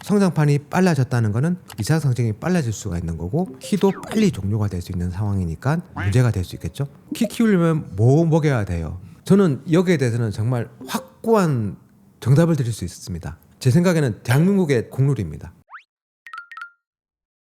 성장판이 빨라졌다는 거는 2차 성장이 빨라질 수가 있는 거고, 키도 빨리 종료가 될 수 있는 상황이니까 문제가 될 수 있겠죠. 키 키우려면 뭐 먹여야 돼요? 저는 여기에 대해서는 정말 확고한 정답을 드릴 수 있습니다. 제 생각에는 대한민국의 국룰입니다.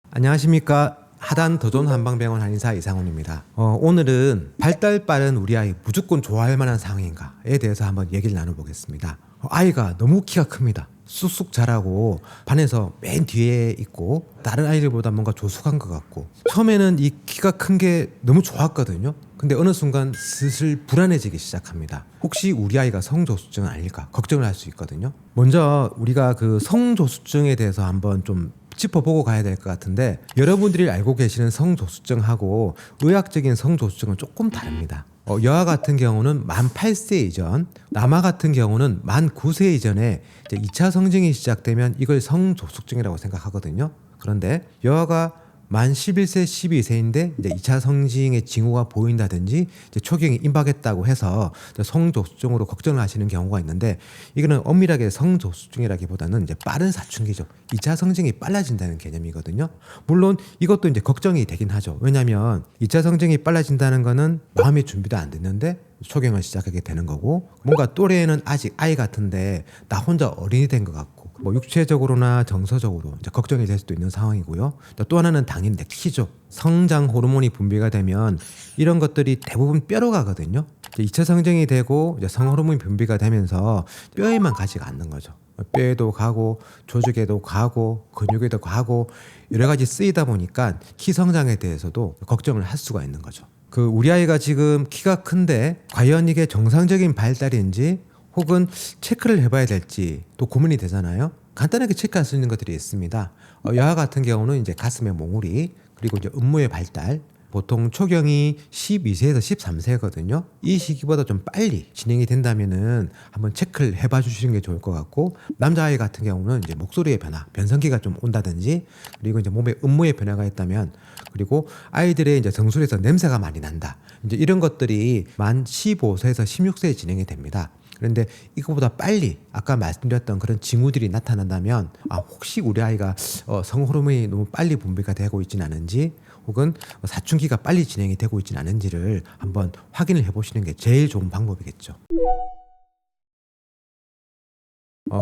안녕하십니까. 하단 더존 한방병원 한의사 이상훈입니다. 오늘은 발달 빠른 우리 아이 무조건 좋아할 만한 상황인가에 대해서 한번 얘기를 나눠보겠습니다. 아이가 너무 키가 큽니다. 쑥쑥 자라고 반에서 맨 뒤에 있고 다른 아이들보다 뭔가 조숙한 것 같고, 처음에는 이 키가 큰 게 너무 좋았거든요. 근데 어느 순간 슬슬 불안해지기 시작합니다. 혹시 우리 아이가 성조숙증은 아닐까 걱정을 할 수 있거든요. 먼저 우리가 그 성조숙증에 대해서 한번 좀 짚어보고 가야 될 것 같은데, 여러분들이 알고 계시는 성조숙증하고 의학적인 성조숙증은 조금 다릅니다. 여아 같은 경우는 만 8세 이전, 남아 같은 경우는 만 9세 이전에 이제 2차 성징이 시작되면 이걸 성조숙증이라고 생각하거든요. 그런데 여아가 만 11세, 12세인데 이제 2차 성징의 징후가 보인다든지 이제 초경이 임박했다고 해서 성조숙증으로 걱정을 하시는 경우가 있는데, 이거는 엄밀하게 성조숙증이라기보다는 이제 빠른 사춘기죠. 2차 성징이 빨라진다는 개념이거든요. 물론 이것도 이제 걱정이 되긴 하죠. 왜냐하면 2차 성징이 빨라진다는 거는 마음의 준비도 안 됐는데 초경을 시작하게 되는 거고, 뭔가 또래에는 아직 아이 같은데 나 혼자 어린이 된 것 같고, 뭐 육체적으로나 정서적으로 이제 걱정이 될 수도 있는 상황이고요. 또 하나는 당연히 키죠. 성장 호르몬이 분비가 되면 이런 것들이 대부분 뼈로 가거든요. 2차 성징이 되고 이제 성호르몬이 분비가 되면서 뼈에만 가지가 않는 거죠. 뼈에도 가고 조직에도 가고 근육에도 가고 여러 가지 쓰이다 보니까 키 성장에 대해서도 걱정을 할 수가 있는 거죠. 그 우리 아이가 지금 키가 큰데 과연 이게 정상적인 발달인지 혹은 체크를 해봐야 될지 또 고민이 되잖아요. 간단하게 체크할 수 있는 것들이 있습니다. 여아 같은 경우는 이제 가슴의 몽우리, 그리고 이제 음무의 발달, 보통 초경이 12세에서 13세거든요. 이 시기보다 좀 빨리 진행이 된다면은 한번 체크를 해봐 주시는 게 좋을 것 같고, 남자아이 같은 경우는 이제 목소리의 변화, 변성기가 좀 온다든지, 그리고 이제 몸의 음무의 변화가 있다면, 그리고 아이들의 이제 정수리에서 냄새가 많이 난다, 이제 이런 것들이 만 15세에서 16세에 진행이 됩니다. 그런데 이거보다 빨리 아까 말씀드렸던 그런 징후들이 나타난다면, 혹시 우리 아이가 성호르몬이 너무 빨리 분비가 되고 있지는 않은지, 혹은 사춘기가 빨리 진행이 되고 있지는 않은지를 한번 확인을 해보시는 게 제일 좋은 방법이겠죠.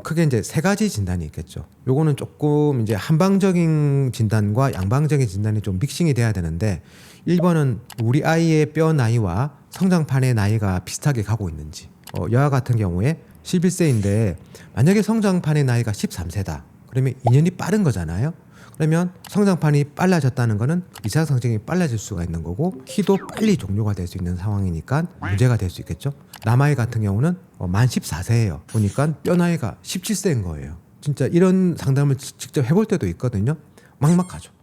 크게 이제 세 가지 진단이 있겠죠. 요거는 조금 이제 한방적인 진단과 양방적인 진단이 좀 믹싱이 돼야 되는데, 1번은 우리 아이의 뼈 나이와 성장판의 나이가 비슷하게 가고 있는지. 여아 같은 경우에 11세인데 만약에 성장판의 나이가 13세다. 그러면 2년이 빠른 거잖아요. 그러면 성장판이 빨라졌다는 거는 2차 성징이 빨라질 수가 있는 거고, 키도 빨리 종료가 될 수 있는 상황이니까 문제가 될 수 있겠죠. 남아이 같은 경우는 만 14세예요. 보니까 뼈 나이가 17세인 거예요. 진짜 이런 상담을 직접 해볼 때도 있거든요. 막막하죠.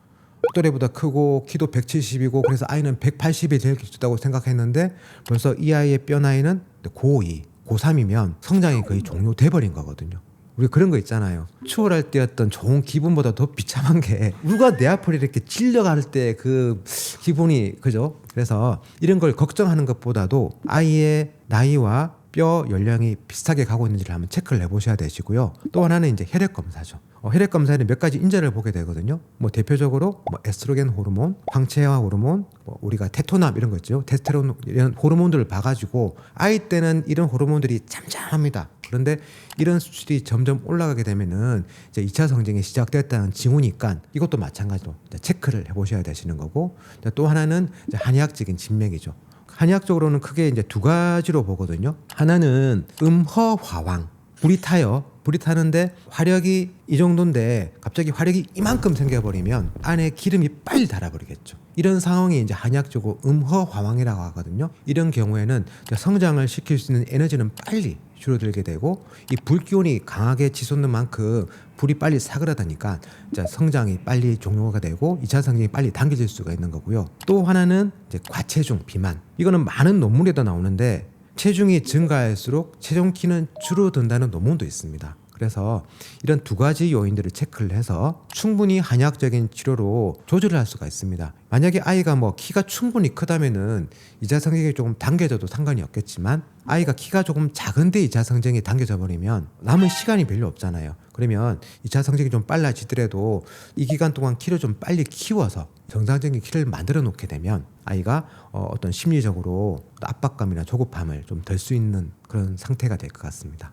또래보다 크고 키도 170이고 그래서 아이는 180이 제일 기초다고 생각했는데 벌써 이 아이의 뼈 나이는 고2, 고3이면 성장이 거의 종료돼 버린 거거든요. 우리 그런 거 있잖아요. 추월할 때였던 좋은 기분보다 더 비참한 게 누가 내 앞을 이렇게 찔려갈 때 그 기분이, 그죠? 그래서 이런 걸 걱정하는 것보다도 아이의 나이와 뼈 연령이 비슷하게 가고 있는지를 한번 체크를 해보셔야 되시고요. 또 하나는 이제 혈액 검사죠. 혈액 검사에는 몇 가지 인자를 보게 되거든요. 대표적으로 에스트로겐 호르몬, 황체화 호르몬, 우리가 테토남 이런 거 있죠. 테스테론 이런 호르몬들을 봐가지고 아이 때는 이런 호르몬들이 잠잠합니다. 그런데 이런 수치들이 점점 올라가게 되면은 이제 2차 성징이 시작됐다는 징후니까 이것도 마찬가지로 체크를 해보셔야 되시는 거고, 또 하나는 이제 한의학적인 진맥이죠. 한의학적으로는 크게 이제 두 가지로 보거든요. 하나는 음허화왕, 불이 타요. 불이 타는데 화력이 이 정도인데 갑자기 화력이 이만큼 생겨버리면 안에 기름이 빨리 달아버리겠죠. 이런 상황이 이제 한의학적으로 음허화왕이라고 하거든요. 이런 경우에는 성장을 시킬 수 있는 에너지는 빨리 줄어들게 되고, 이 불기운이 강하게 치솟는 만큼 불이 빨리 사그라드니까 성장이 빨리 종료가 되고 2차 성징이 빨리 당겨질 수가 있는 거고요. 또 하나는 이제 과체중, 비만. 이거는 많은 논문에도 나오는데 체중이 증가할수록 체중 키는 줄어든다는 논문도 있습니다. 그래서 이런 두 가지 요인들을 체크를 해서 충분히 한의학적인 치료로 조절을 할 수가 있습니다. 만약에 아이가 키가 충분히 크다면은 2차 성징이 조금 당겨져도 상관이 없겠지만, 아이가 키가 조금 작은데 2차 성징이 당겨져 버리면 남은 시간이 별로 없잖아요. 그러면 2차 성징이 좀 빨라지더라도 이 기간 동안 키를 좀 빨리 키워서 정상적인 키를 만들어 놓게 되면 아이가 어떤 심리적으로 압박감이나 조급함을 좀 덜 수 있는 그런 상태가 될 것 같습니다.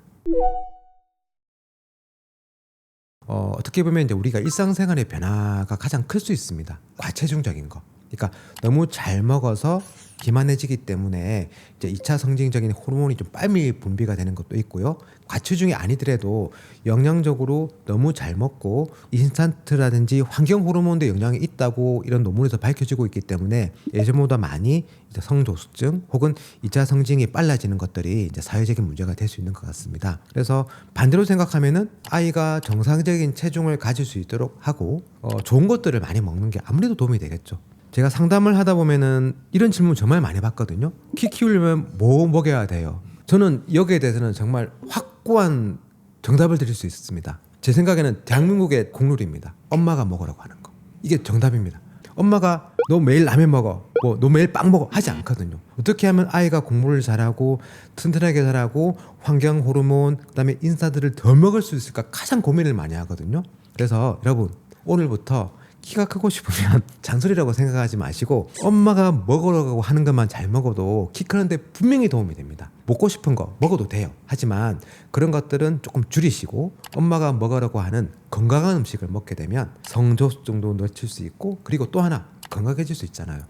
어떻게 보면 이제 우리가 일상생활의 변화가 가장 클 수 있습니다. 과체중적인 거. 그러니까 너무 잘 먹어서 비만해지기 때문에 이제 2차 성징적인 호르몬이 좀 빨리 분비가 되는 것도 있고요. 과체중이 아니더라도 영양적으로 너무 잘 먹고 인스턴트라든지 환경 호르몬도 영향이 있다고 이런 논문에서 밝혀지고 있기 때문에 예전보다 많이 이제 성조숙증 혹은 2차 성징이 빨라지는 것들이 이제 사회적인 문제가 될 수 있는 것 같습니다. 그래서 반대로 생각하면은 아이가 정상적인 체중을 가질 수 있도록 하고 좋은 것들을 많이 먹는 게 아무래도 도움이 되겠죠. 제가 상담을 하다 보면은 이런 질문 정말 많이 받거든요. 키 키우려면 뭐 먹여야 돼요? 저는 여기에 대해서는 정말 확고한 정답을 드릴 수 있습니다. 제 생각에는 대한민국의 국룰입니다. 엄마가 먹으라고 하는 거. 이게 정답입니다. 엄마가 너 매일 라면 먹어, 뭐 너 매일 빵 먹어 하지 않거든요. 어떻게 하면 아이가 공부를 잘하고 튼튼하게 자라고 환경 호르몬 그다음에 인사들을 더 먹을 수 있을까 가장 고민을 많이 하거든요. 그래서 여러분 오늘부터 키가 크고 싶으면 잔소리라고 생각하지 마시고 엄마가 먹으라고 하는 것만 잘 먹어도 키 크는데 분명히 도움이 됩니다. 먹고 싶은 거 먹어도 돼요. 하지만 그런 것들은 조금 줄이시고 엄마가 먹으라고 하는 건강한 음식을 먹게 되면 성조숙증도 늦출 수 있고 그리고 또 하나 건강해질 수 있잖아요.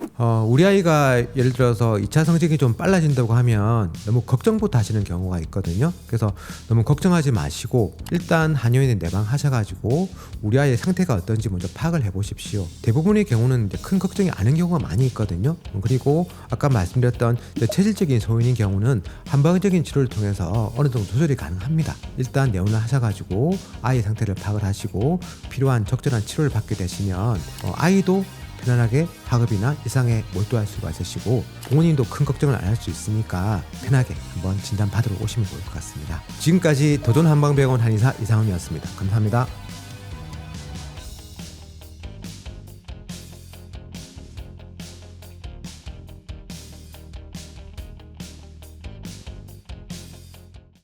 우리 아이가 예를 들어서 2차 성징이 좀 빨라진다고 하면 너무 걱정부터 하시는 경우가 있거든요. 그래서 너무 걱정하지 마시고 일단 한의원에 내방하셔가지고 우리 아이의 상태가 어떤지 먼저 파악을 해보십시오. 대부분의 경우는 이제 큰 걱정이 않은 경우가 많이 있거든요. 그리고 아까 말씀드렸던 체질적인 소인인 경우는 한방적인 치료를 통해서 어느 정도 조절이 가능합니다. 일단 내원을 하셔가지고 아이의 상태를 파악을 하시고 필요한 적절한 치료를 받게 되시면 아이도 편안하게 학업이나 일상에 몰두할 수가 있으시고 부모님도 큰 걱정을 안 할 수 있으니까 편하게 한번 진단 받으러 오시면 좋을 것 같습니다. 지금까지 도전한방병원 한의사 이상훈이었습니다. 감사합니다.